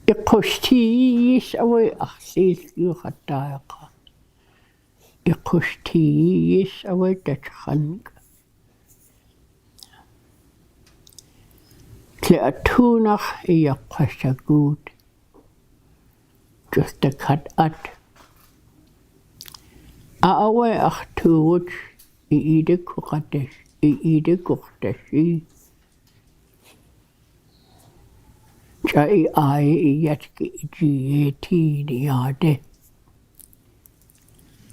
Iqustis away axis yuxataqa. Iqustis away tatxanq. Tleatunaq iyaqasagut. Just a cut at. Away axtuut iide kuqatesh iide kuqtashi. Chai ai iyatki ijiyeti niade.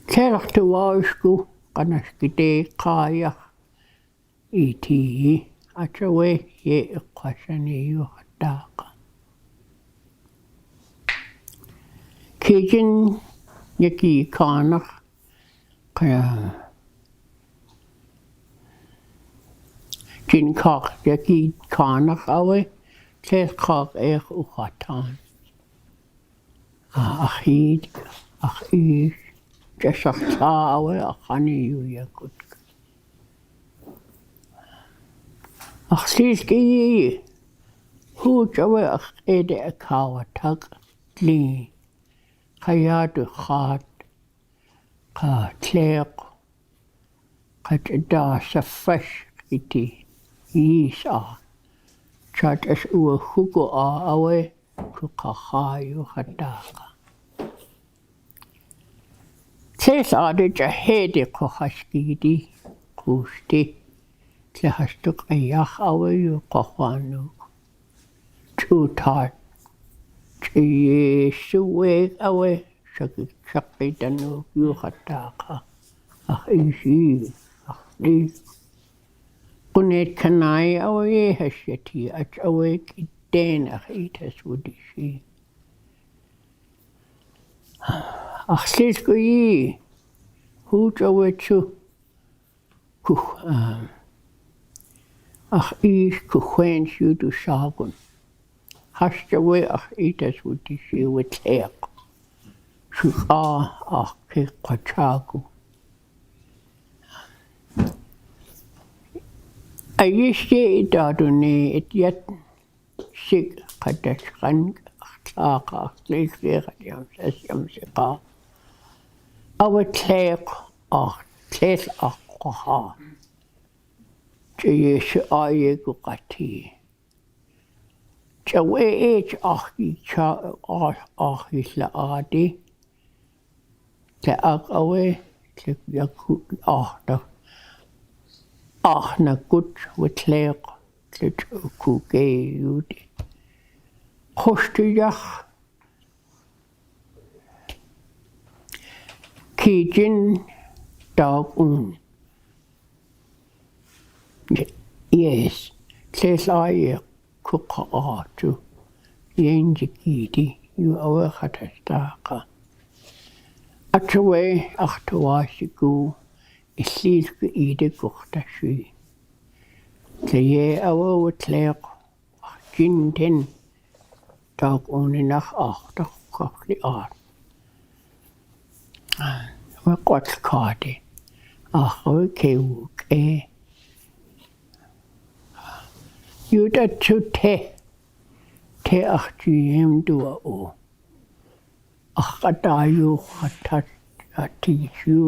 Tleraqtu wausku qanaskite qaya iti achawe ye iqashani yuhataqa. Kijin yaki kanaq qaya jin kaq yaki kanaq awe tles qaq uqatan. Akhid akhish jasaqta awe akhani yakut. Akhsiski hu jawe akhede akawatak li khayadu khat qa tleq qad da safash iti isa chat as hugo awe kuqahayu hataqa. Tles ade jahede qohashkidi qushti tlehastuk ayakh awe yuqahwanu chutat chiyeshuwe awe shaqidanu yuhataqa. Ishi akhdi qunet kanai awe hashati ach awe kiden akhitas wudishi. Akhsiski hu jawe chu ish kukhwens yudu shagun. Hashjawe akhitas wudishi witleq. Shuqa akhi qachagu. Ayishke idadune ityat sig qadashqan akhlaqa akhlaqi yamsiqa. Awatleq tles aqqa. Jiyesh ayegu qati. Jawe akhi la adi. Tleaq awe yakut ahda. Na gut witleq kuge yudi. Khoshtiyakh kijin dagun. Yes, tles aye kuqaatu yenjikidi yu awe khatastaqa. Atwe akhtuwashiku isilku ide kuqtashi. Teye awe witleq jinten daguninakh akhtak qaqli art. Waqatkade akhwe kewuke. Yuda chute te akhjiyem dua o. Akhatayu khatat atishu.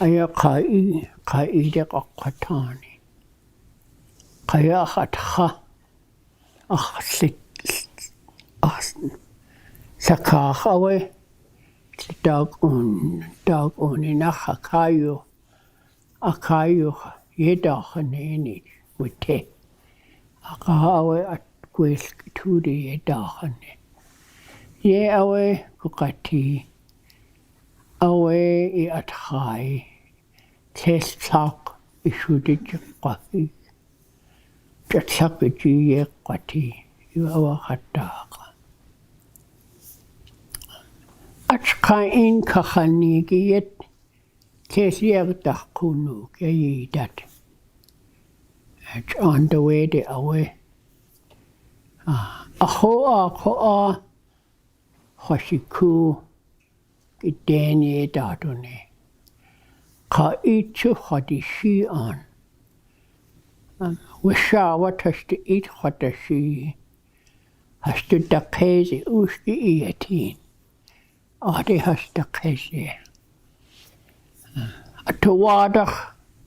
Aya qaide qaqqatani. Qaya khatha akhsit sakhawe dagun inakh akayu yedakhaneni wite. Akawe at kwelk tudi yedakhane. Ye awe kukati awe I atkhai tles tlaq ishudij qahi jatlaq jiye qati yu awa khattaqa. Achqa in kakhanigiyet tles yagdaqkunu yayidat. On the way de awe. Akhoa khoshiku kideni dadune. Ka ichu khadishi an. Wisha watashti it khadashi. Hastu Daḳkási uski iatiin. Ahdi has Daḳkási. Atuwadak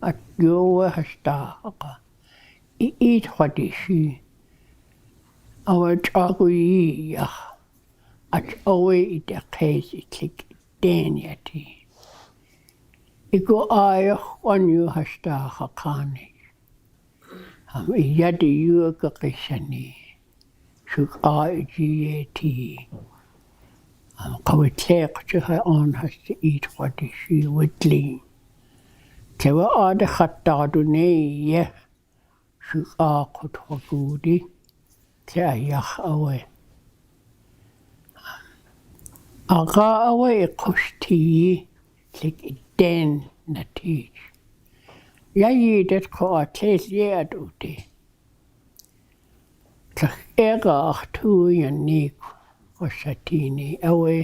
at jowe hastaaka. Iit hadisi. Awat aku iiah. At awe I Daḳkási klik deniati. Iku aayah wanyu hastaaka kaani. Yadi yuka qisani. Chukateen Qawitleq tuha on hasti eat wadisi witli. Tewa ade khattadune ye shukaqut wagudi tayah awe. Aga awe iqushti lik den natij. Yayidet ko Teslin uti. Ega achtuyan Chukateen awe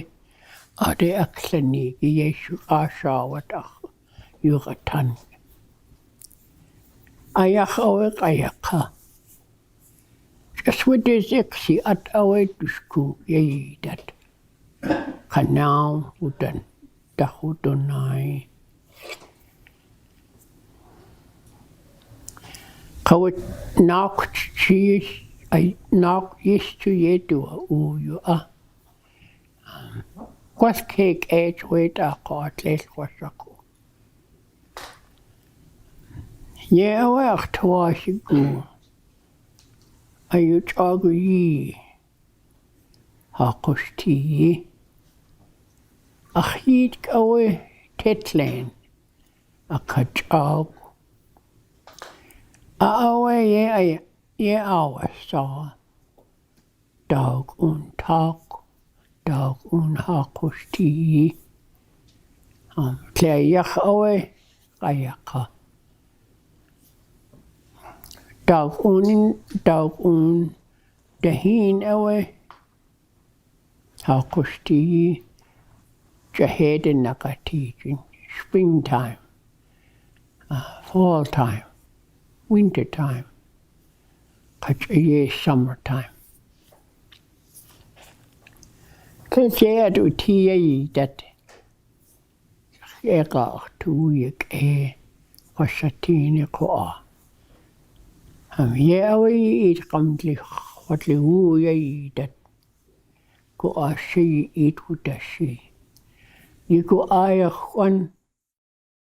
ade aklani yeshu ashawat yugatan. Ayah awe ayaka. Kaswideziksi at awe dusku yayidat. Kanau udan dahudonai. Kawit nakchish ay nak yistu yedua uyu Kwas kek age wait ako atles kwasaku. Ye awe aktawasigu. Ayut agu yi. Hakusti. Achid awe Teslin. Akajagu. Awe ye awe saw. Dag tag. Dag hakusti. Tlayach awe kayaka. Dag dahin awe hakusti. Jahede nakatijin. Springtime. Fall time. Winter time. Kachaye summertime. Kajad utiye dat ega tuyek Chukateen ko ye awe it qamli watli huye dat ko shi it utashi. Yiku ayah wan